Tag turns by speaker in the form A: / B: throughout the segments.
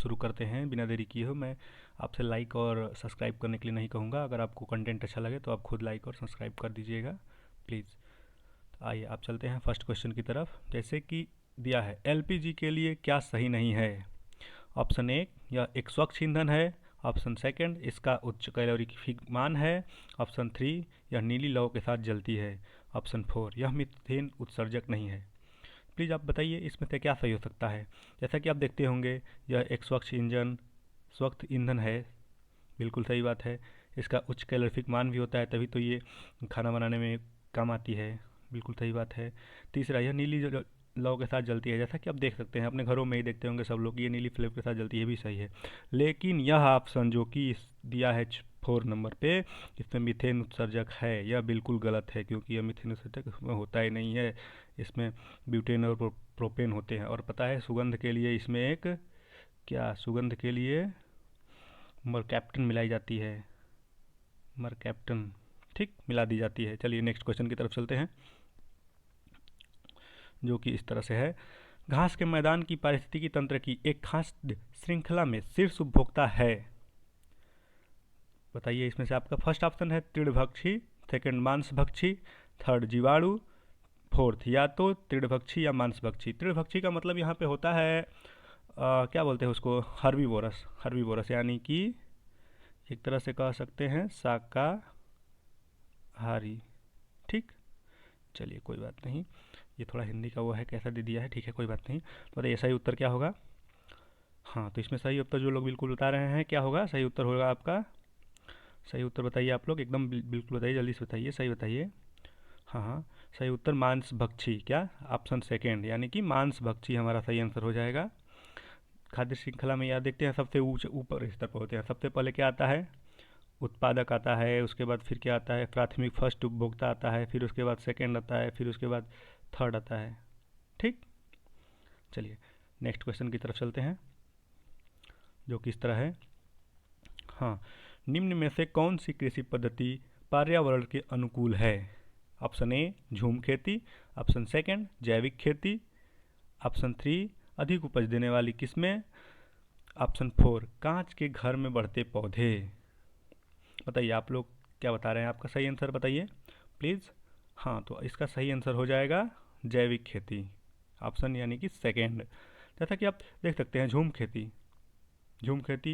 A: शुरू करते हैं बिना देरी किए हो। मैं आपसे लाइक और सब्सक्राइब करने के लिए नहीं कहूँगा। अगर आपको कंटेंट अच्छा लगे तो आप खुद लाइक और सब्सक्राइब कर दीजिएगा प्लीज़। आइए आप चलते हैं फर्स्ट क्वेश्चन की तरफ। जैसे कि दिया है, एलपीजी के लिए क्या सही नहीं है? ऑप्शन ए, यह एक स्वच्छ ईंधन है। ऑप्शन सेकंड, इसका उच्च कैलोरीफिक मान है। ऑप्शन थ्री, यह नीली लौ के साथ जलती है। ऑप्शन फोर, यह मीथेन उत्सर्जक नहीं है। प्लीज़ आप बताइए इसमें से क्या सही हो सकता है। जैसा कि आप देखते होंगे, यह एक स्वच्छ ईंधन है, बिल्कुल सही बात है। इसका उच्च कैलोरीफिक मान भी होता है, तभी तो ये खाना बनाने में काम आती है, बिल्कुल सही बात है। तीसरा, यह नीली लौ के साथ जलती है। जैसा कि आप देख सकते हैं, अपने घरों में ही देखते होंगे सब लोग, ये नीली फ्लेम के साथ जलती है, भी सही है। लेकिन यह ऑप्शन जो कि दिया है 4 नंबर पे, इसमें मीथेन उत्सर्जक है, यह बिल्कुल गलत है, क्योंकि यह मीथेन उत्सर्जक इसमें होता ही नहीं है। इसमें ब्यूटेन और प्रोपेन होते हैं। और पता है सुगंध के लिए इसमें एक क्या, सुगंध के लिए मरकैप्टन मिलाई जाती है, मरकैप्टन, ठीक, मिला दी जाती है। चलिए नेक्स्ट क्वेश्चन की तरफ चलते हैं, जो कि इस तरह से है। घास के मैदान की पारिस्थितिकी तंत्र की एक खाद्य श्रृंखला में शीर्ष उपभोक्ता है। बताइए इसमें से आपका फर्स्ट ऑप्शन है तृणभक्षी, सेकंड मांसभक्षी, थर्ड जीवाणु, फोर्थ या तो तृणभक्षी या मांसभक्षी। तृणभक्षी का मतलब यहाँ पे होता है क्या बोलते हैं उसको, हर्बीवोरस। हर्बीवोरस यानी कि एक तरह से कह सकते हैं शाकाहारी, ठीक। चलिए कोई बात नहीं, ये थोड़ा हिंदी का वो है, कैसा दे दिया है, ठीक है कोई बात नहीं। तो ये सही उत्तर क्या होगा? हाँ, तो इसमें सही उत्तर जो लोग बिल्कुल बता रहे हैं क्या होगा, सही उत्तर होगा आपका, सही उत्तर बताइए आप लोग, एकदम बिल्कुल बताइए, जल्दी से बताइए, सही बताइए। हाँ हाँ, सही उत्तर मांसभक्षी, क्या, ऑप्शन सेकेंड, यानी कि मांसभक्षी हमारा सही आंसर हो जाएगा। खाद्य श्रृंखला में याद देखते हैं, सबसे ऊपर स्तर पर होते हैं। सबसे पहले क्या आता है, उत्पादक आता है, उसके बाद फिर क्या आता है, प्राथमिक फर्स्ट उपभोक्ता आता है, फिर उसके बाद सेकेंड आता है, फिर उसके बाद थर्ड आता है, ठीक। चलिए नेक्स्ट क्वेश्चन की तरफ चलते हैं, जो कि इस तरह है। हाँ, निम्न में से कौन सी कृषि पद्धति पर्यावरण के अनुकूल है? ऑप्शन ए, झूम खेती। ऑप्शन सेकंड, जैविक खेती। ऑप्शन थ्री, अधिक उपज देने वाली किस्में। ऑप्शन फोर, कांच के घर में बढ़ते पौधे। बताइए आप लोग क्या बता रहे हैं, आपका सही आंसर बताइए प्लीज़। हाँ, तो इसका सही आंसर हो जाएगा जैविक खेती, ऑप्शन यानी कि सेकेंड। जैसा कि आप देख सकते हैं, झूम खेती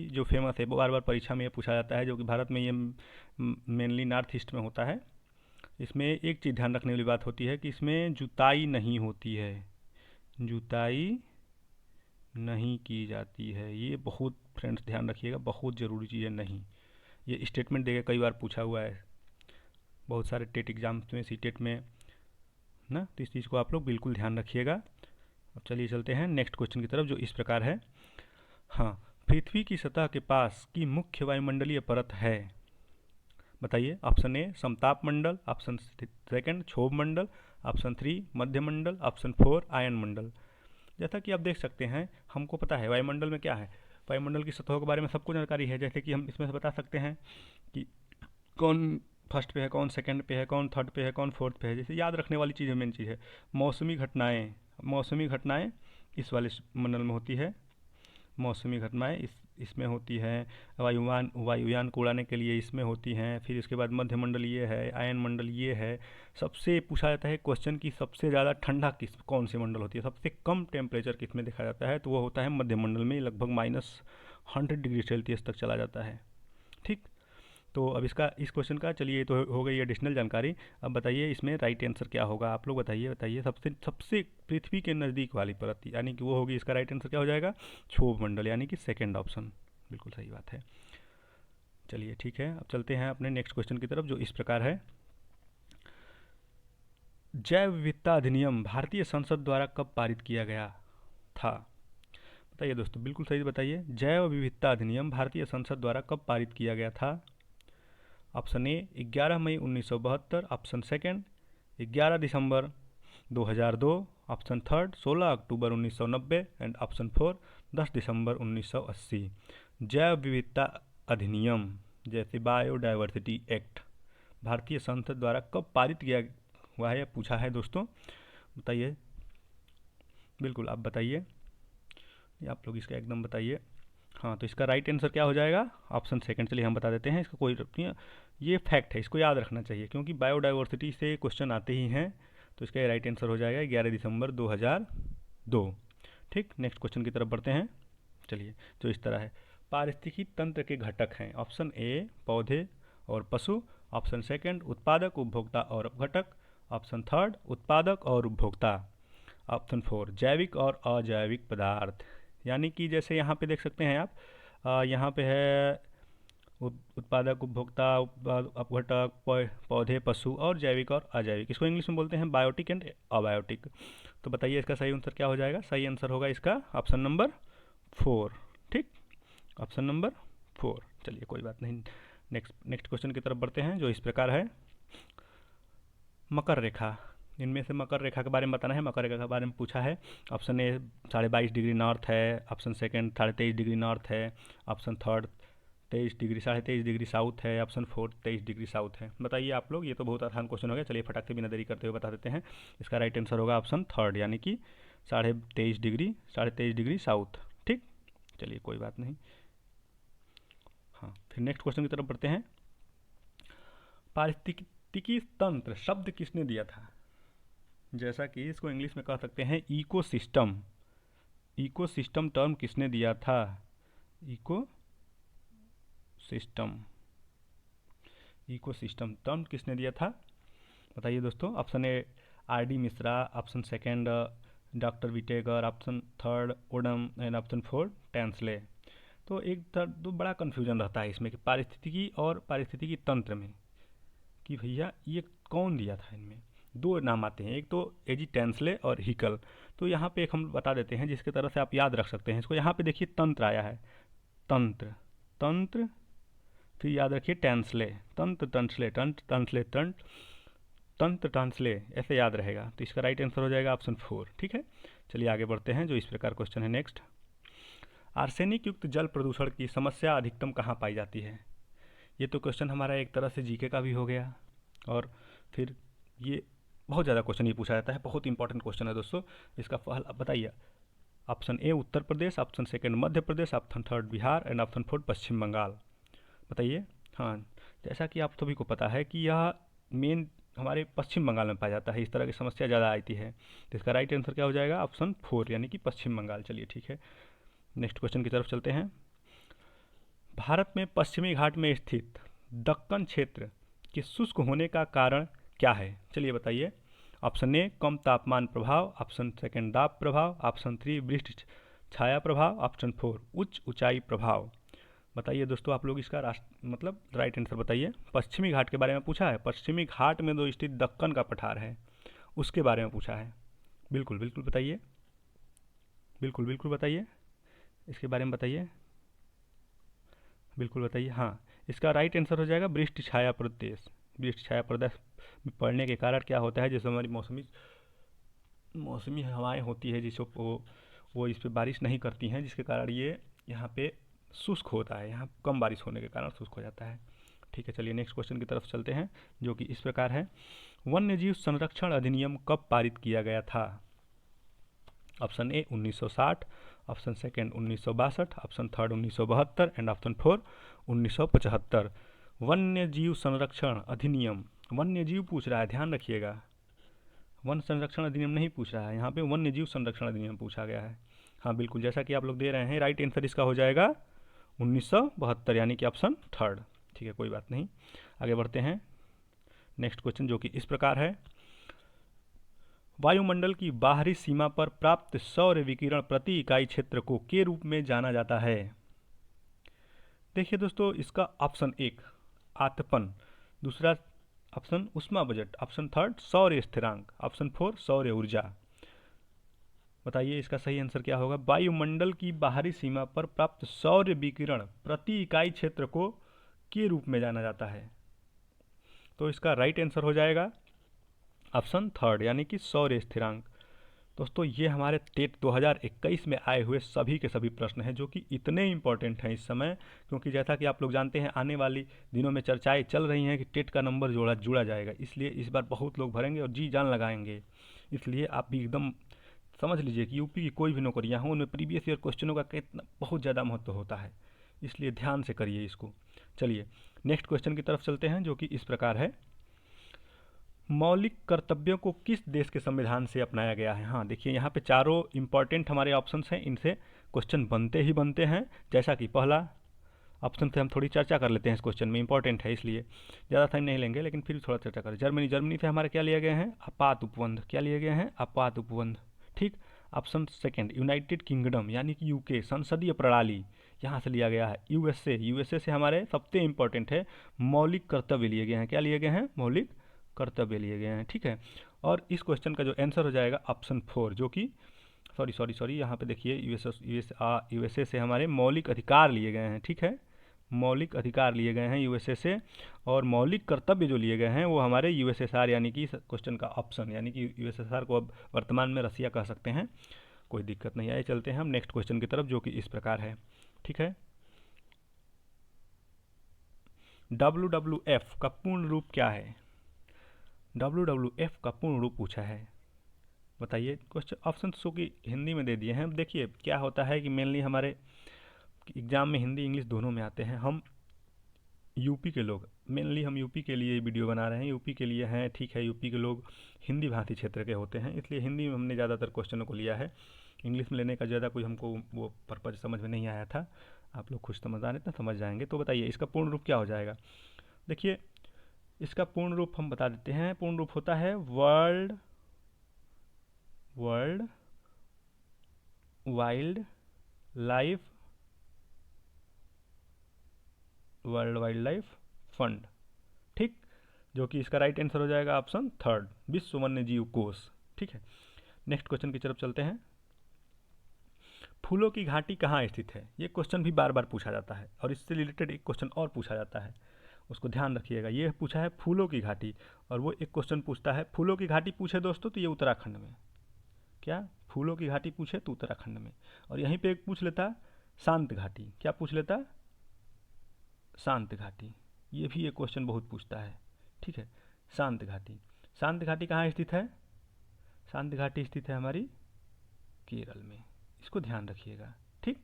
A: जो फेमस है, बार बार परीक्षा में ये पूछा जाता है, जो कि भारत में ये मेनली नॉर्थ ईस्ट में होता है। इसमें एक चीज़ ध्यान रखने वाली बात होती है कि इसमें जुताई नहीं होती है, जुताई नहीं की जाती है, ये बहुत फ्रेंड्स ध्यान रखिएगा, बहुत ज़रूरी चीज़ है। नहीं, ये स्टेटमेंट देकर कई बार पूछा हुआ है बहुत सारे टेट एग्जाम्स में, सीटेट में ना, तो इस चीज़ को आप लोग बिल्कुल ध्यान रखिएगा। अब चलिए चलते हैं नेक्स्ट क्वेश्चन की तरफ, जो इस प्रकार है। हाँ, पृथ्वी की सतह के पास की मुख्य वायुमंडलीय परत है। बताइए, ऑप्शन ए समताप मंडल, ऑप्शन सेकंड क्षोभ मंडल, ऑप्शन थ्री मध्य मंडल, ऑप्शन फोर आयन मंडल। जैसा कि आप देख सकते हैं, हमको पता है वायुमंडल में क्या है, वायुमंडल की सतहों के बारे में सबको जानकारी है। जैसे कि हम इसमें से बता सकते हैं कि कौन फर्स्ट पे है, कौन सेकंड पे है, कौन थर्ड पे है, कौन फोर्थ पे है। जैसे याद रखने वाली चीज़ है, मेन चीज़ है मौसमी घटनाएं इस वाले मंडल में होती है। मौसमी घटनाएं इसमें होती हैं। वायुयान को उड़ाने के लिए इसमें होती हैं। फिर इसके बाद मध्य मंडल ये है, आयन मंडल ये है। सबसे पूछा जाता है क्वेश्चन की सबसे ज़्यादा ठंडा किस कौन सी मंडल होती है, सबसे कम टेम्परेचर किस में देखा जाता है, तो वो होता है मध्य मंडल में, लगभग -100 डिग्री सेल्सियस तक चला जाता है, ठीक। तो अब इस क्वेश्चन का, चलिए तो हो गई एडिशनल जानकारी। अब बताइए इसमें राइट आंसर क्या होगा, आप लोग बताइए सबसे सबसे पृथ्वी के नज़दीक वाली परत, यानी कि वो होगी, इसका राइट आंसर क्या हो जाएगा, क्षोभ मंडल, यानी कि सेकेंड ऑप्शन, बिल्कुल सही बात है। चलिए ठीक है, अब चलते हैं अपने नेक्स्ट क्वेश्चन की तरफ, जो इस प्रकार है। जैव विविधता अधिनियम भारतीय संसद द्वारा कब पारित किया गया था? बताइए दोस्तों, बिल्कुल सही बताइए, जैव विविधता अधिनियम भारतीय संसद द्वारा कब पारित किया गया था? ऑप्शन ए 11 मई 1972, ऑप्शन सेकंड 11 दिसंबर 2002, ऑप्शन थर्ड 16 अक्टूबर 1990 एंड ऑप्शन फोर 10 दिसंबर 1980। जैव विविधता अधिनियम, जैसे बायोडाइवर्सिटी एक्ट, भारतीय संसद द्वारा कब पारित किया हुआ है, पूछा है दोस्तों, बताइए बिल्कुल, आप बताइए, आप लोग इसका एकदम बताइए। हाँ, तो इसका राइट आंसर क्या हो जाएगा? Option second. चलिए हम बता देते हैं, इसका कोई नहीं, ये फैक्ट है, इसको याद रखना चाहिए क्योंकि बायोडाइवर्सिटी से क्वेश्चन आते ही हैं। तो इसका राइट आंसर हो जाएगा 11 दिसंबर 2002। ठीक, नेक्स्ट क्वेश्चन की तरफ बढ़ते हैं। चलिए, जो इस तरह है, पारिस्थितिकी तंत्र के घटक हैं। ऑप्शन ए पौधे और पशु, ऑप्शन सेकंड उत्पादक उपभोक्ता और अपघटक, ऑप्शन थर्ड उत्पादक और उपभोक्ता, ऑप्शन फोर जैविक और अजैविक पदार्थ। यानी कि जैसे यहाँ पे देख सकते हैं आप, यहाँ पे है उत्पादक उपभोक्ता अपघटक पौधे पशु और जैविक और अजैविक। इसको इंग्लिश में बोलते हैं बायोटिक एंड अबायोटिक। तो बताइए इसका सही आंसर क्या हो जाएगा? सही आंसर होगा इसका ऑप्शन नंबर 4। ठीक, ऑप्शन नंबर 4। चलिए कोई बात नहीं, नेक्स्ट क्वेश्चन की तरफ बढ़ते हैं, जो इस प्रकार है, मकर रेखा। इनमें से मकर रेखा के बारे में बताना है। मकर रेखा के बारे में पूछा है। ऑप्शन ए 22.5 डिग्री नॉर्थ है, ऑप्शन सेकंड 23.5 डिग्री नॉर्थ है, ऑप्शन थर्ड 23.5 डिग्री साउथ है, ऑप्शन फोर्थ 23 डिग्री साउथ है। बताइए आप लोग, ये तो बहुत आसान क्वेश्चन हो गया। चलिए फटाक से बिना देरी करते हुए बता देते हैं। इसका राइट आंसर होगा ऑप्शन थर्ड, यानी कि 23.5 डिग्री साउथ। ठीक, चलिए कोई बात नहीं। हाँ, फिर नेक्स्ट क्वेश्चन की तरफ बढ़ते हैं। पारिस्थितिकी तंत्र शब्द किसने दिया था? जैसा कि इसको इंग्लिश में कह सकते हैं इकोसिस्टम। इकोसिस्टम टर्म किसने दिया था? इकोसिस्टम टर्म किसने दिया था? बताइए दोस्तों। Option A R D. Mishra, option second doctor Whittaker, option third Odum and option fourth Tansley. तो एक तो बड़ा कन्फ्यूजन रहता है इसमें कि पारिस्थितिकी और पारिस्थितिकी तंत्र में कि भैया ये कौन दिया था। इनमें दो नाम आते हैं, एक तो एजी टेंसले और हिकल। तो यहाँ पे एक हम बता देते हैं जिसके तरह से आप याद रख सकते हैं इसको। यहाँ पे देखिए तंत्र आया है, तंत्र तंत्र, फिर याद रखिए टेंसले, तंत्र तंसले, तंत्र तंसले, तंत्र तंसले, ऐसे याद रहेगा। तो इसका राइट आंसर हो जाएगा ऑप्शन 4। ठीक है, चलिए आगे बढ़ते हैं, जो इस प्रकार क्वेश्चन है नेक्स्ट। आर्सेनिक युक्त जल प्रदूषण की समस्या अधिकतम कहाँ पाई जाती है? ये तो क्वेश्चन हमारा एक तरह से जीके का भी हो गया, और फिर ये बहुत ज़्यादा क्वेश्चन ये पूछा जाता है, बहुत इंपॉर्टेंट क्वेश्चन है दोस्तों। इसका पहला बताइए। Option A Uttar Pradesh, option second Madhya Pradesh, option third Bihar and option fourth Paschim Bangal. बताइए। हाँ, जैसा कि आप सभी को पता है कि यह मेन हमारे पश्चिम बंगाल में पाया जाता है, इस तरह की समस्या ज़्यादा आती है। तो इसका राइट आंसर क्या हो जाएगा? ऑप्शन 4, यानी कि पश्चिम बंगाल। चलिए ठीक है, नेक्स्ट क्वेश्चन की तरफ चलते हैं। भारत में पश्चिमी घाट में स्थित दक्कन क्षेत्र के शुष्क होने का कारण क्या है? चलिए बताइए। ऑप्शन ए कम तापमान प्रभाव, ऑप्शन सेकंड दाब प्रभाव, ऑप्शन 3 वृष्टि छाया प्रभाव, ऑप्शन 4 उच्च ऊंचाई प्रभाव। बताइए दोस्तों आप लोग इसका मतलब राइट आंसर बताइए। पश्चिमी घाट के बारे में पूछा है, पश्चिमी घाट में जो स्थित दक्कन का पठार है उसके बारे में पूछा है। बिल्कुल बिल्कुल बताइए, बिल्कुल बिल्कुल बताइए, इसके बारे में बताइए, बिल्कुल बताइए। हाँ, इसका राइट आंसर हो जाएगा वृष्टि छाया प्रदेश। वृष्टि छाया प्रदेश में पड़ने के कारण क्या होता है, जैसे हमारी मौसमी हवाएं होती है जिसको वो इस पर बारिश नहीं करती हैं, जिसके कारण ये यहाँ पे शुष्क होता है, यहाँ कम बारिश होने के कारण शुष्क हो जाता है। ठीक है, चलिए नेक्स्ट क्वेश्चन की तरफ चलते हैं, जो कि इस प्रकार है। वन्यजीव संरक्षण अधिनियम कब पारित किया गया था? Option A 1960, option second 1962, option third 1972 and option 4 1975। वन्य जीव संरक्षण अधिनियम, वन्य जीव पूछ रहा है, ध्यान रखिएगा, वन संरक्षण अधिनियम नहीं पूछ रहा है, यहाँ पे वन्य जीव संरक्षण अधिनियम पूछा गया है। हाँ बिल्कुल, जैसा कि आप लोग दे रहे हैं, राइट आंसर इसका हो जाएगा 1972, यानी कि ऑप्शन थर्ड। ठीक है, कोई बात नहीं, आगे बढ़ते हैं। नेक्स्ट क्वेश्चन जो कि इस प्रकार है। वायुमंडल की बाहरी सीमा पर प्राप्त सौर विकिरण प्रति इकाई क्षेत्र को के रूप में जाना जाता है? देखिए दोस्तों, इसका ऑप्शन 1 आतपन, दूसरा ऑप्शन उष्मा बजट, ऑप्शन थर्ड सौर स्थिरांक, ऑप्शन 4 सौर ऊर्जा। बताइए इसका सही आंसर क्या होगा? वायुमंडल की बाहरी सीमा पर प्राप्त सौर विकिरण प्रति इकाई क्षेत्र को के रूप में जाना जाता है। तो इसका राइट आंसर हो जाएगा ऑप्शन थर्ड, यानी कि सौर स्थिरांक। दोस्तों ये हमारे टेट 2021 में आए हुए सभी के सभी प्रश्न हैं, जो कि इतने इंपॉर्टेंट हैं इस समय, क्योंकि जैसा कि आप लोग जानते हैं आने वाली दिनों में चर्चाएं चल रही हैं कि टेट का नंबर जुड़ा जाएगा, इसलिए इस बार बहुत लोग भरेंगे और जी जान लगाएंगे। इसलिए आप भी एकदम समझ लीजिए कि यूपी की कोई भी नौकरियाँ हों, उनमें प्रीवियस ईयर क्वेश्चनों का कितना बहुत ज़्यादा महत्व होता है, इसलिए ध्यान से करिए इसको। चलिए नेक्स्ट क्वेश्चन की तरफ चलते हैं, जो कि इस प्रकार है, मौलिक कर्तव्यों को किस देश के संविधान से अपनाया गया है। हाँ देखिए, यहाँ पे चारों इंपॉर्टेंट हमारे ऑप्शंस हैं, इनसे क्वेश्चन बनते ही बनते हैं। जैसा कि पहला ऑप्शन से हम थोड़ी चर्चा कर लेते हैं, इस क्वेश्चन में इंपॉर्टेंट है इसलिए ज़्यादा टाइम नहीं लेंगे, लेकिन फिर थोड़ा चर्चा करें। जर्मनी से हमारे क्या लिए गए हैं, आपात उपबंध। क्या लिए गए हैं, आपात उपबंध। ठीक। ऑप्शन सेकंड, यूनाइटेड किंगडम यानी कि यूके, संसदीय प्रणाली, यहाँ से लिया गया है। यूएसए से हमारे सबसे इंपॉर्टेंट है, मौलिक कर्तव्य लिए गए हैं। क्या लिए गए हैं, मौलिक कर्तव्य लिए गए हैं। ठीक है। और इस क्वेश्चन का जो आंसर हो जाएगा ऑप्शन 4, जो कि सॉरी यहाँ पे देखिए, यूएसए से हमारे मौलिक अधिकार लिए गए हैं। ठीक है, मौलिक अधिकार लिए गए हैं यूएसए से, और मौलिक कर्तव्य जो लिए गए हैं वो हमारे यूएसएसआर, यानी कि क्वेश्चन का ऑप्शन, यानी कि यूएसएसआर को अब वर्तमान में रसिया कह सकते हैं। कोई दिक्कत नहीं आए, चलते हैं हम नेक्स्ट क्वेश्चन की तरफ, जो कि इस प्रकार है। ठीक है, WWF का पूर्ण रूप क्या है। WWF का पूर्ण रूप पूछा है, बताइए। क्वेश्चन ऑप्शन सो की हिंदी में दे दिए हैं। देखिए क्या होता है कि मेनली हमारे एग्ज़ाम में हिंदी इंग्लिश दोनों में आते हैं। हम यूपी के लोग, मेनली हम यूपी के लिए वीडियो बना रहे हैं, यूपी के लिए हैं। ठीक है, यूपी के लोग हिंदी भाषी क्षेत्र के होते हैं, इसलिए हिंदी में हमने ज़्यादातर क्वेश्चनों को लिया है। इंग्लिश में लेने का ज़्यादा कोई हमको वो पर्पज समझ में नहीं आया था। आप लोग खुद समझदार हैं तो समझ जाएंगे। तो बताइए इसका पूर्ण रूप क्या हो जाएगा। देखिए इसका पूर्ण रूप हम बता देते हैं। पूर्ण रूप होता है वर्ल्ड वाइल्ड लाइफ फंड। ठीक, जो कि इसका राइट आंसर हो जाएगा ऑप्शन 3, विश्व वन्य जीव कोष। ठीक है, नेक्स्ट क्वेश्चन की तरफ चलते हैं। फूलों की घाटी कहाँ स्थित है। ये क्वेश्चन भी बार बार पूछा जाता है, और इससे रिलेटेड एक क्वेश्चन और पूछा जाता है, उसको ध्यान रखिएगा। ये पूछा है फूलों की घाटी, और वो एक क्वेश्चन पूछता है फूलों की घाटी पूछे दोस्तों तो ये उत्तराखंड में। क्या, फूलों की घाटी पूछे तो उत्तराखंड में। और यहीं पे एक पूछ लेता शांत घाटी। क्या पूछ लेता, शांत घाटी। ये भी एक क्वेश्चन बहुत पूछता है। ठीक है, शांत घाटी कहाँ स्थित है। शांत घाटी स्थित है हमारी केरल में, इसको ध्यान रखिएगा। ठीक,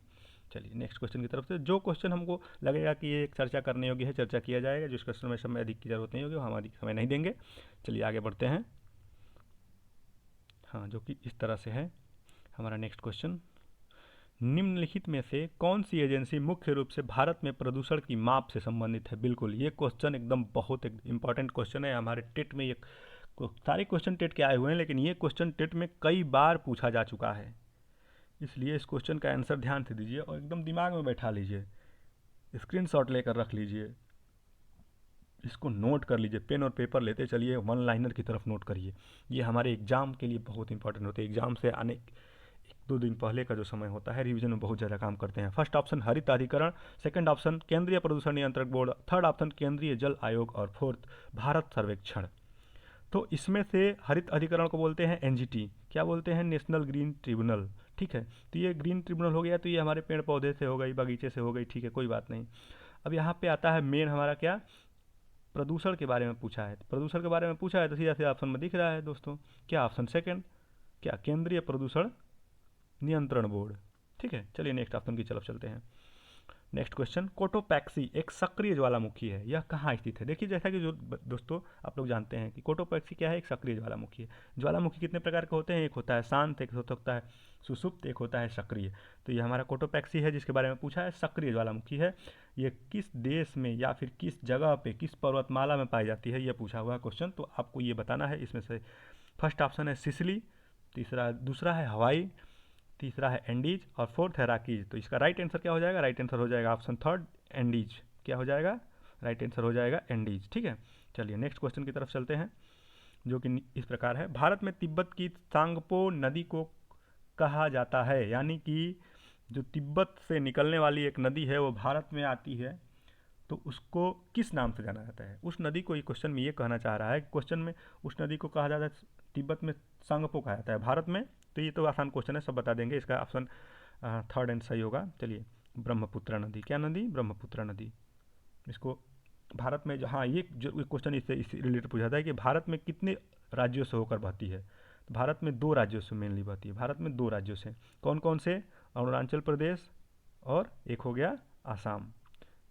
A: चलिए नेक्स्ट क्वेश्चन की तरफ से। जो क्वेश्चन हमको लगेगा कि ये चर्चा करने योग्य है, चर्चा किया जाएगा। जिस क्वेश्चन में समय अधिक की जरूरत नहीं होगी वो हम अधिक समय नहीं देंगे। चलिए आगे बढ़ते हैं। हाँ, जो कि इस तरह से है हमारा नेक्स्ट क्वेश्चन। निम्नलिखित में से कौन सी एजेंसी मुख्य रूप से भारत में प्रदूषण की माप से संबंधित है। बिल्कुल, ये क्वेश्चन एकदम बहुत इंपॉर्टेंट क्वेश्चन है। हमारे टेट में ये सारे क्वेश्चन टेट के आए हुए हैं, लेकिन ये क्वेश्चन टेट में कई बार पूछा जा चुका है, इसलिए इस क्वेश्चन का आंसर ध्यान से दीजिए और एकदम दिमाग में बैठा लीजिए। स्क्रीनशॉट लेकर रख लीजिए, इसको नोट कर लीजिए। पेन और पेपर लेते चलिए, वन लाइनर की तरफ नोट करिए। ये हमारे एग्जाम के लिए बहुत इंपॉर्टेंट होते हैं। एग्जाम से आने 1-2 दिन पहले का जो समय होता है, रिवीजन में बहुत ज़्यादा काम करते हैं। फर्स्ट ऑप्शन हरित अधिकरण, सेकंड ऑप्शन केंद्रीय प्रदूषण नियंत्रक बोर्ड, थर्ड ऑप्शन केंद्रीय जल आयोग, और फोर्थ भारत सर्वेक्षण। तो इसमें से हरित अधिकरण को बोलते हैं एनजीटी। क्या बोलते हैं, नेशनल ग्रीन ट्रिब्यूनल। ठीक है, तो ये ग्रीन ट्रिब्यूनल हो गया, तो ये हमारे पेड़ पौधे से हो गई, बगीचे से हो गई। ठीक है, कोई बात नहीं। अब यहाँ पे आता है मेन हमारा क्या, प्रदूषण के बारे में पूछा है। प्रदूषण के बारे में पूछा है तो सीधा सीधा ऑप्शन में दिख रहा है दोस्तों, क्या ऑप्शन सेकंड, क्या केंद्रीय प्रदूषण नियंत्रण बोर्ड। ठीक है, चलिए नेक्स्ट ऑप्शन की तरफ चलते हैं। नेक्स्ट क्वेश्चन, कोटोपैक्सी एक सक्रिय ज्वालामुखी है, यह कहाँ स्थित है। देखिए जैसा कि जो दोस्तों आप लोग जानते हैं कि कोटोपैक्सी क्या है, एक सक्रिय ज्वालामुखी है। ज्वालामुखी कितने प्रकार के होते हैं, एक होता है शांत, एक होता है सुसुप्त, एक होता है सक्रिय। तो ये हमारा कोटोपैक्सी है जिसके बारे में पूछा है, सक्रिय ज्वालामुखी है। ये किस देश में या फिर किस जगह पे, किस पर्वतमाला में पाई जाती है, यह पूछा हुआ क्वेश्चन। तो आपको ये बताना है। इसमें से फर्स्ट ऑप्शन है सिसिली, दूसरा है हवाई, तीसरा है एंडीज, और फोर्थ है राकीज। तो इसका राइट आंसर क्या हो जाएगा, राइट आंसर हो जाएगा ऑप्शन 3 एंडीज। क्या हो जाएगा, राइट आंसर हो जाएगा एंडीज। ठीक है, चलिए नेक्स्ट क्वेश्चन की तरफ चलते हैं, जो कि इस प्रकार है। भारत में तिब्बत की सांगपो नदी को कहा जाता है, यानी कि जो तिब्बत से निकलने वाली एक नदी है वो भारत में आती है, तो उसको किस नाम से जाना जाता है। उस नदी को, ये क्वेश्चन में ये कहना चाह रहा है, क्वेश्चन में उस नदी को कहा जाता है, तिब्बत में सांगपो कहा जाता है, भारत में। तो ये तो आसान क्वेश्चन है, सब बता देंगे। इसका ऑप्शन 3 एंड सही होगा। चलिए, ब्रह्मपुत्र नदी। क्या नदी, ब्रह्मपुत्र नदी। इसको भारत में, हाँ ये जो क्वेश्चन इससे रिलेटेड पूछा था कि भारत में कितने राज्यों से होकर बहती है। तो भारत में 2 राज्यों से मेनली बहती है, भारत में 2 राज्यों से। कौन कौन से? अरुणाचल प्रदेश और एक हो गया आसाम,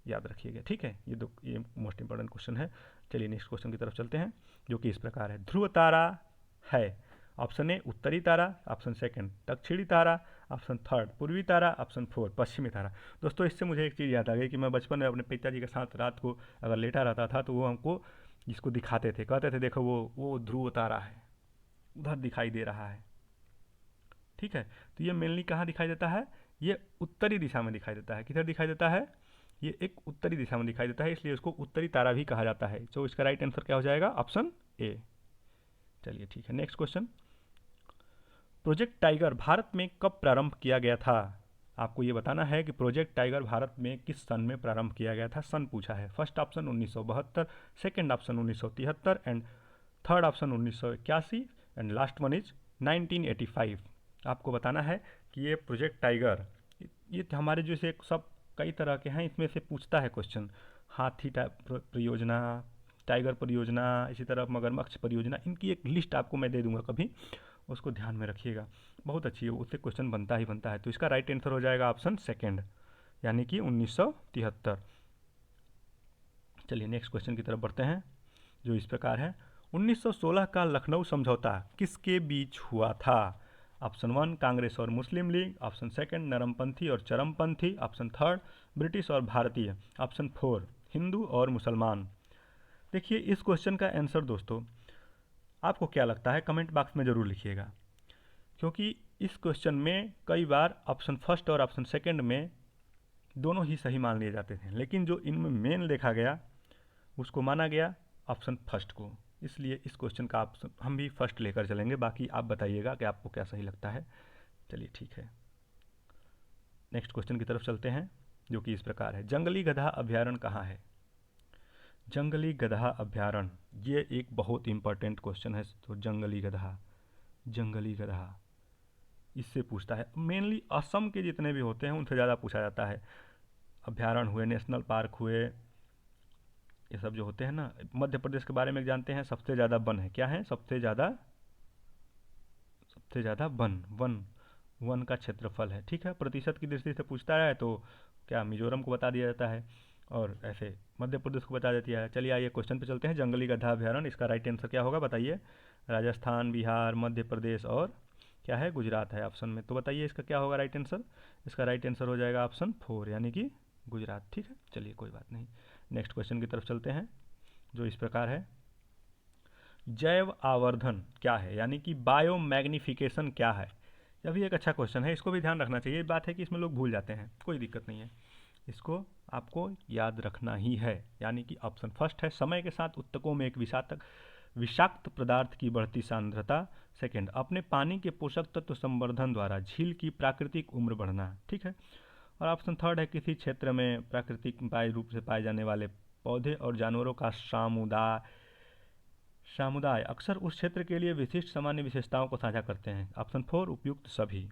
A: याद रखिएगा, ठीक है। ये मोस्ट इंपॉर्टेंट क्वेश्चन है। चलिए नेक्स्ट क्वेश्चन की तरफ चलते हैं, जो कि इस प्रकार है। ध्रुव तारा है, ऑप्शन ए उत्तरी तारा, ऑप्शन सेकंड दक्षिणी तारा, ऑप्शन थर्ड पूर्वी तारा, ऑप्शन फोर पश्चिमी तारा। दोस्तों इससे मुझे एक चीज़ याद आ गई कि मैं बचपन में अपने पिताजी के साथ रात को अगर लेटा रहता था तो वो हमको इसको दिखाते थे, कहते थे देखो वो ध्रुव तारा है, उधर दिखाई दे रहा है, ठीक है। तो ये मेनली कहाँ दिखाई देता है? ये उत्तरी दिशा में दिखाई देता है। किधर दिखाई देता है? ये एक उत्तरी दिशा में दिखाई देता है, इसलिए उसको उत्तरी तारा भी कहा जाता है। तो इसका राइट आंसर क्या हो जाएगा? Option A. चलिए ठीक है, next question. Project tiger Bharat में कब प्रारंभ किया गया था? आपको ये बताना है कि प्रोजेक्ट टाइगर भारत में किस सन में प्रारंभ किया गया था। सन पूछा है। First option 1972, second option 1973 and third option 1981 and last one is 1985। आपको बताना है कि ये प्रोजेक्ट टाइगर, ये हमारे जैसे सब कई तरह के हैं, इसमें से पूछता है क्वेश्चन। हाथी परियोजना, टाइगर परियोजना, इसी तरह मगरमच्छ परियोजना, इनकी एक लिस्ट आपको मैं दे दूंगा कभी, उसको ध्यान में रखिएगा, बहुत अच्छी है, उससे क्वेश्चन बनता ही बनता है। तो इसका राइट आंसर हो जाएगा ऑप्शन सेकंड, यानी कि 1973। चलिए नेक्स्ट क्वेश्चन की तरफ बढ़ते हैं, जो इस प्रकार है। 1916 का लखनऊ समझौता किसके बीच हुआ था? ऑप्शन 1 कांग्रेस और मुस्लिम लीग, ऑप्शन सेकंड नरमपंथी और चरमपंथी, ऑप्शन थर्ड ब्रिटिश और भारतीय, ऑप्शन 4 हिंदू और मुसलमान। देखिए इस क्वेश्चन का आंसर दोस्तों आपको क्या लगता है कमेंट बॉक्स में ज़रूर लिखिएगा, क्योंकि इस क्वेश्चन में कई बार ऑप्शन फर्स्ट और ऑप्शन सेकंड में दोनों ही सही मान लिए जाते थे, लेकिन जो इनमें मेन देखा गया उसको माना गया ऑप्शन फर्स्ट को, इसलिए इस क्वेश्चन का ऑप्शन हम भी फर्स्ट लेकर चलेंगे। बाकी आप बताइएगा कि आपको क्या सही लगता है। चलिए ठीक है, नेक्स्ट क्वेश्चन की तरफ चलते हैं, जो कि इस प्रकार है। जंगली गधा अभ्यारण्य कहाँ है? जंगली गधा अभ्यारण्य, ये एक बहुत इंपॉर्टेंट क्वेश्चन है। तो जंगली गधा इससे पूछता है, मेनली असम के जितने भी होते हैं उनसे ज़्यादा पूछा जाता है। अभ्यारण्य हुए, नेशनल पार्क हुए, ये सब जो होते हैं ना। मध्य प्रदेश के बारे में जानते हैं, सबसे ज़्यादा वन है, क्या है? सबसे ज़्यादा वन का क्षेत्रफल है, ठीक है। प्रतिशत की दृष्टि से पूछता है तो क्या मिजोरम को बता दिया जाता है, और ऐसे मध्य प्रदेश को बता देती है। चलिए आइए क्वेश्चन पे चलते हैं। जंगली गधा अभ्यारण्य, इसका राइट आंसर क्या होगा बताइए? राजस्थान, बिहार, मध्य प्रदेश और क्या है? गुजरात है ऑप्शन में। तो बताइए इसका क्या होगा राइट आंसर? इसका राइट आंसर हो जाएगा ऑप्शन 4, यानी कि गुजरात, ठीक है। चलिए कोई बात नहीं, नेक्स्ट क्वेश्चन की तरफ चलते हैं, जो इस प्रकार है। जैव आवर्धन क्या है, यानी कि बायो मैग्निफिकेशन क्या है? यह भी एक अच्छा क्वेश्चन है, इसको भी ध्यान रखना चाहिए। बात है कि इसमें लोग भूल जाते हैं, कोई दिक्कत नहीं है, इसको आपको याद रखना ही है। यानी कि ऑप्शन फर्स्ट है समय के साथ उत्तकों में एक विषाक्त पदार्थ की बढ़ती सांद्रता, सेकंड अपने पानी के पोषक तत्व संवर्धन द्वारा झील की प्राकृतिक उम्र बढ़ना, ठीक है। और ऑप्शन थर्ड है किसी क्षेत्र में प्राकृतिक रूप से पाए जाने वाले पौधे और जानवरों का समुदाय अक्सर उस क्षेत्र के लिए विशिष्ट सामान्य विशेषताओं को साझा करते हैं। ऑप्शन 4 उपयुक्त सभी।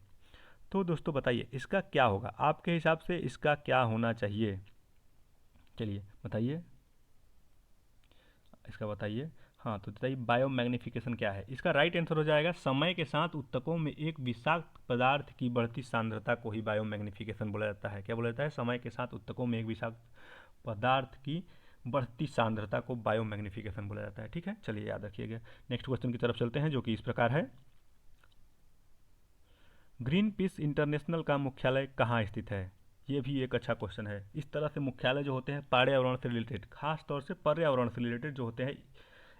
A: तो दोस्तों बताइए इसका क्या होगा, आपके हिसाब से इसका क्या होना चाहिए? चलिए बताइए, इसका बताइए। हाँ तो बताइए बायो मैग्निफिकेशन क्या है? इसका राइट आंसर हो जाएगा समय के साथ उत्तकों में एक विषाक्त पदार्थ की बढ़ती सांद्रता को ही बायो मैग्निफिकेशन बोला जाता है। क्या बोला जाता है? समय के साथ उत्तकों में एक विषाक्त पदार्थ की बढ़ती सांद्रता को बायो मैग्निफिकेशन बोला जाता है, ठीक है। चलिए याद रखिएगा। नेक्स्ट क्वेश्चन की तरफ चलते हैं, जो कि इस प्रकार है। ग्रीन पीस इंटरनेशनल का मुख्यालय कहाँ स्थित है? ये भी एक अच्छा क्वेश्चन है। इस तरह से मुख्यालय जो होते हैं पर्यावरण से रिलेटेड, खास तौर से पर्यावरण से रिलेटेड जो होते हैं,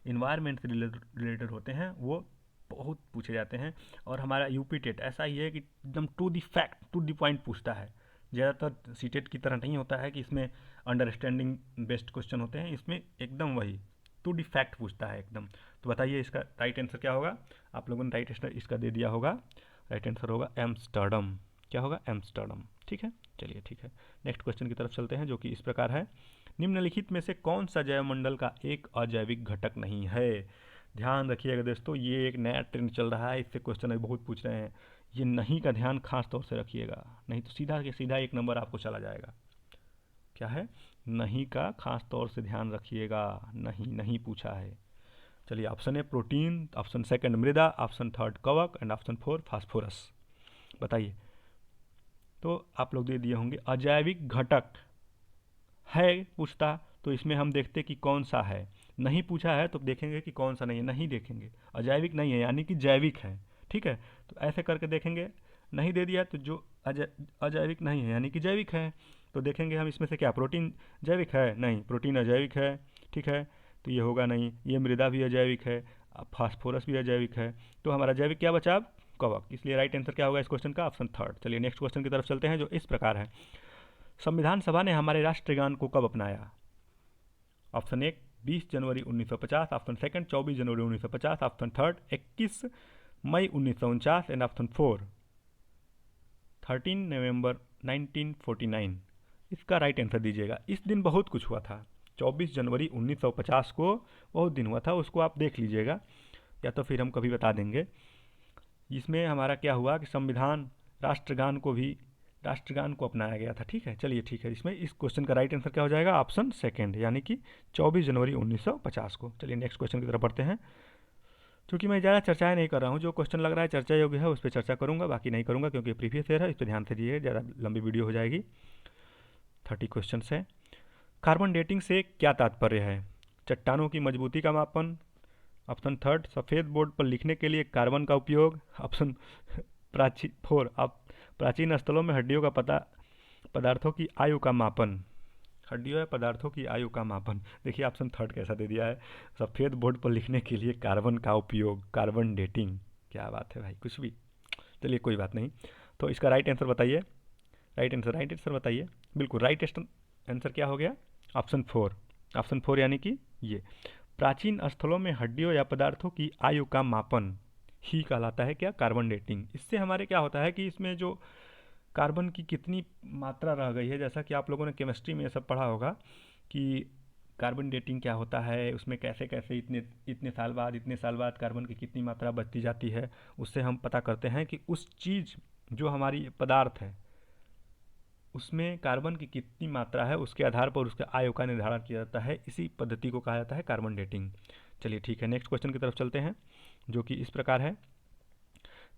A: इन्वायरमेंट से रिलेटेड होते हैं, वो बहुत पूछे जाते हैं। और हमारा यूपी टेट ऐसा ही है कि एकदम to the fact to the point पूछता है। ज़्यादातर सी टेट की तरह नहीं होता है कि इसमें अंडरस्टैंडिंग बेस्ड क्वेश्चन होते हैं, इसमें एकदम वही टू द फैक्ट पूछता है एकदम। तो बताइए इसका राइट आंसर क्या होगा? आप लोगों ने राइट आंसर इसका दे दिया होगा, राइट आंसर होगा एम्स्टर्डम। क्या होगा? एम्स्टर्डम, ठीक है। चलिए ठीक है, नेक्स्ट क्वेश्चन की तरफ चलते हैं, जो कि इस प्रकार है। निम्नलिखित में से कौन सा जैवमंडल का एक अजैविक घटक नहीं है? ध्यान रखिएगा दोस्तों, ये एक नया ट्रेंड चल रहा है, इससे क्वेश्चन बहुत पूछ रहे हैं। ये नहीं का ध्यान खास तौर से रखिएगा, नहीं तो सीधा के सीधा 1 नंबर आपको चला जाएगा। क्या है? नहीं का खास तौर से ध्यान रखिएगा, नहीं पूछा है। चलिए, option A protein, option second मृदा, ऑप्शन थर्ड कवक एंड ऑप्शन फोर फास्फोरस। बताइए। तो आप लोग दे दिए होंगे अजैविक घटक है पूछता, तो इसमें हम देखते कि कौन सा है। नहीं पूछा है तो देखेंगे कि कौन सा नहीं है, नहीं देखेंगे। अजैविक नहीं है यानी कि जैविक है, ठीक है। तो ऐसे करके देखेंगे। नहीं दे दिया तो जो अजैविक नहीं है यानी कि जैविक है, तो देखेंगे हम इसमें से क्या प्रोटीन जैविक है, नहीं प्रोटीन अजैविक है, ठीक है। तो ये होगा नहीं। ये मृदा भी अजैविक है, फास्फोरस भी अजैविक है, तो हमारा जैविक क्या बचा अब, कवक। इसलिए राइट आंसर क्या होगा इस क्वेश्चन का, ऑप्शन थर्ड। चलिए नेक्स्ट क्वेश्चन की तरफ चलते हैं जो इस प्रकार है। संविधान सभा ने हमारे राष्ट्रगान को कब अपनाया। ऑप्शन एक 20 जनवरी 1950, ऑप्शन सेकंड 24 जनवरी 1950, ऑप्शन थर्ड 21 मई 1949 एंड ऑप्शन फोर 13 नवंबर 1949। इसका राइट आंसर दीजिएगा। इस दिन बहुत कुछ हुआ था। 24 जनवरी 1950 को बहुत दिन हुआ था, उसको आप देख लीजिएगा या तो फिर हम कभी बता देंगे। इसमें हमारा क्या हुआ कि संविधान राष्ट्रगान को अपनाया गया था, ठीक है। चलिए ठीक है, इसमें इस क्वेश्चन का राइट आंसर क्या हो जाएगा, ऑप्शन सेकंड, यानी कि 24 जनवरी 1950 को। चलिए नेक्स्ट क्वेश्चन की तरफ बढ़ते हैं। क्योंकि मैं ज़्यादा चर्चाएं नहीं कर रहा हूँ, जो क्वेश्चन लग रहा है चर्चा योग्य है उस पर चर्चा करूँगा, बाकी नहीं करूँगा क्योंकि प्रीवियस ईयर है, इस पर ध्यान से दिए, ज़्यादा लंबी वीडियो हो जाएगी। 30 क्वेश्चन है। कार्बन डेटिंग से क्या तात्पर्य है। चट्टानों की मजबूती का मापन, ऑप्शन थर्ड सफ़ेद बोर्ड पर लिखने के लिए कार्बन का उपयोग, ऑप्शन प्राचीन स्थलों में हड्डियों का पदार्थों की आयु का मापन, हड्डियों या पदार्थों की आयु का मापन। देखिए ऑप्शन थर्ड कैसा दे दिया है, सफ़ेद बोर्ड पर लिखने के लिए कार्बन का उपयोग, कार्बन डेटिंग। क्या बात है भाई, कुछ भी। चलिए कोई बात नहीं। तो इसका राइट आंसर बताइए। राइट आंसर बताइए। बिल्कुल राइट आंसर क्या हो गया, ऑप्शन फोर। ऑप्शन फोर यानी कि ये प्राचीन स्थलों में हड्डियों या पदार्थों की आयु का मापन ही कहलाता है क्या, कार्बन डेटिंग। इससे हमारे क्या होता है कि इसमें जो कार्बन की कितनी मात्रा रह गई है, जैसा कि आप लोगों ने केमिस्ट्री में ये सब पढ़ा होगा कि कार्बन डेटिंग क्या होता है, उसमें कैसे कैसे इतने इतने साल बाद कार्बन की कितनी मात्रा बचती जाती है। उससे हम पता करते हैं कि उस चीज़ जो हमारी पदार्थ है उसमें कार्बन की कितनी मात्रा है, उसके आधार पर उसके आयु का निर्धारण किया जाता है। इसी पद्धति को कहा जाता है कार्बन डेटिंग। चलिए ठीक है, नेक्स्ट क्वेश्चन की तरफ चलते हैं जो कि इस प्रकार है।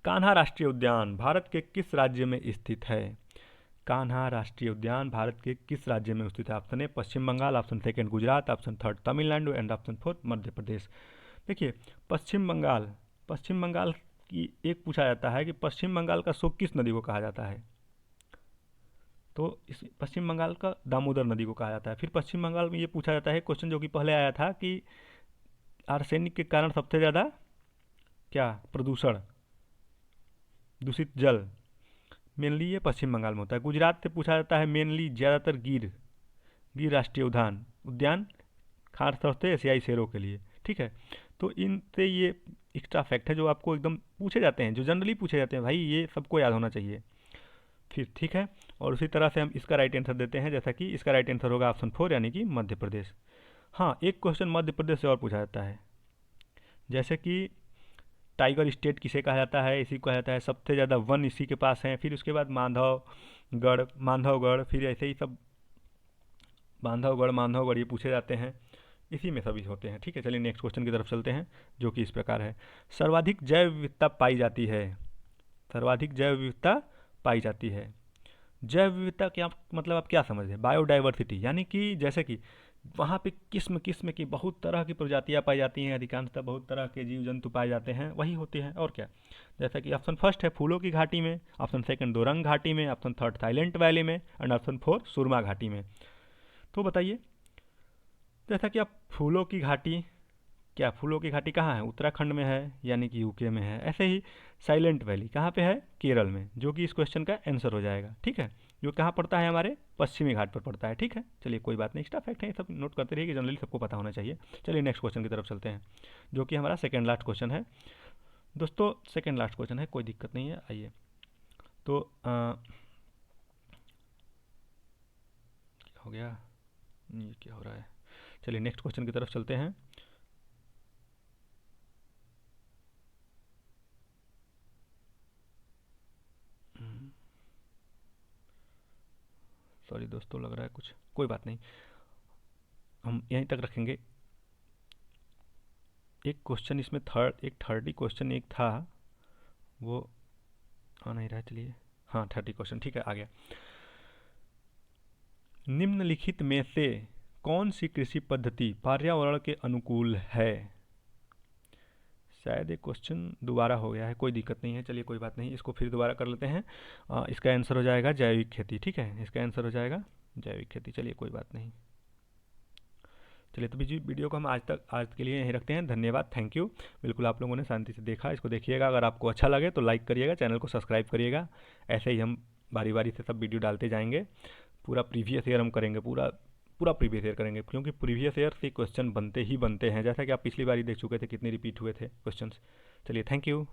A: कान्हा राष्ट्रीय उद्यान भारत के किस राज्य में स्थित है। कान्हा राष्ट्रीय उद्यान भारत के किस राज्य में स्थित है। Option A Pashchim Bangal, option second Gujarat, option third Tamil Nadu and option fourth Madhya Pradesh. देखिए पश्चिम बंगाल की एक पूछा जाता है कि पश्चिम बंगाल का शोक किस नदी को कहा जाता है। तो इस पश्चिम बंगाल का दामोदर नदी को कहा जाता है। फिर पश्चिम बंगाल में ये पूछा जाता है क्वेश्चन जो कि पहले आया था कि आर्सेनिक के कारण सबसे ज़्यादा क्या प्रदूषण, दूषित जल, मेनली ये पश्चिम बंगाल में होता है। गुजरात से पूछा जाता है मेनली ज़्यादातर गिर राष्ट्रीय उद्यान खासतौर से एशियाई शेरों के लिए, ठीक है। तो इनसे ये एक्स्ट्रा फैक्ट है जो आपको एकदम पूछे जाते हैं, जो जनरली पूछे जाते हैं भाई, ये सबको याद होना चाहिए। फिर ठीक है, और उसी तरह से हम इसका राइट आंसर देते हैं, जैसा कि इसका राइट आंसर होगा ऑप्शन फोर यानी कि मध्य प्रदेश। हाँ, एक क्वेश्चन मध्य प्रदेश से और पूछा जाता है, जैसे कि टाइगर स्टेट किसे कहा जाता है, इसी को कहा जाता है, सबसे ज़्यादा वन इसी के पास हैं। फिर उसके बाद माधवगढ़, फिर ऐसे ही सब माधवगढ़ ये पूछे जाते हैं, इसी में सभी होते हैं, ठीक है। चलिए नेक्स्ट क्वेश्चन की तरफ चलते हैं जो कि इस प्रकार है। सर्वाधिक जैव विविधता पाई जाती है। सर्वाधिक जैव विविधता पाई जाती है। जैव विविधता क्या मतलब, आप क्या समझ रहे हैं, बायोडाइवर्सिटी, यानी कि जैसे कि वहाँ पे किस्म किस्म की बहुत तरह की प्रजातियाँ पाई जाती हैं, अधिकांशतः बहुत तरह के जीव जंतु पाए जाते हैं, वही होते हैं और क्या। जैसा कि ऑप्शन फर्स्ट है फूलों की घाटी में, ऑप्शन सेकंड दोरंग घाटी में, ऑप्शन थर्ड थाईलैंड वैली में एंड ऑप्शन फोर सुरमा घाटी में। तो बताइए, जैसा कि आप फूलों की घाटी कहाँ है, उत्तराखंड में है यानी कि यूके में है। ऐसे ही साइलेंट वैली कहाँ पे है, केरल में, जो कि इस क्वेश्चन का आंसर हो जाएगा, ठीक है। जो कहाँ पड़ता है, हमारे पश्चिमी घाट पर पड़ता है, ठीक है। चलिए कोई बात नहीं, एक्स्ट्रा फैक्ट है, ये सब नोट करते रहिए कि जनरली सबको पता होना चाहिए। चलिए नेक्स्ट क्वेश्चन की तरफ चलते हैं जो कि हमारा सेकेंड लास्ट क्वेश्चन है। दोस्तों सेकेंड लास्ट क्वेश्चन है, कोई दिक्कत नहीं है, आइए। तो क्या हो गया, ये क्या हो रहा है। चलिए नेक्स्ट क्वेश्चन की तरफ चलते हैं। सॉरी दोस्तों, लग रहा है कुछ, कोई बात नहीं, हम यहीं तक रखेंगे। एक क्वेश्चन इसमें एक 30 क्वेश्चन एक था, वो आ नहीं रहा। चलिए, हाँ 30 क्वेश्चन, ठीक है, आ गया। निम्नलिखित में से कौन सी कृषि पद्धति पर्यावरण के अनुकूल है? शायद एक क्वेश्चन दोबारा हो गया है, कोई दिक्कत नहीं है, चलिए कोई बात नहीं, इसको फिर दोबारा कर लेते हैं। इसका आंसर हो जाएगा जैविक खेती, ठीक है, इसका आंसर हो जाएगा जैविक खेती। चलिए कोई बात नहीं। चलिए तो वीडियो को हम आज के लिए यहीं रखते हैं। धन्यवाद, थैंक यू। बिल्कुल आप लोगों ने शांति से देखा, इसको देखिएगा। अगर आपको अच्छा लगे तो लाइक करिएगा, चैनल को सब्सक्राइब करिएगा। ऐसे ही हम बारी बारी से सब वीडियो डालते जाएंगे। पूरा प्रीवियस ईयर हम करेंगे, पूरा पूरा प्रीवियस ईयर करेंगे, क्योंकि प्रीवियस ईयर से क्वेश्चन बनते ही बनते हैं, जैसा कि आप पिछली बार ही देख चुके थे कितने रिपीट हुए थे क्वेश्चंस। चलिए थैंक यू।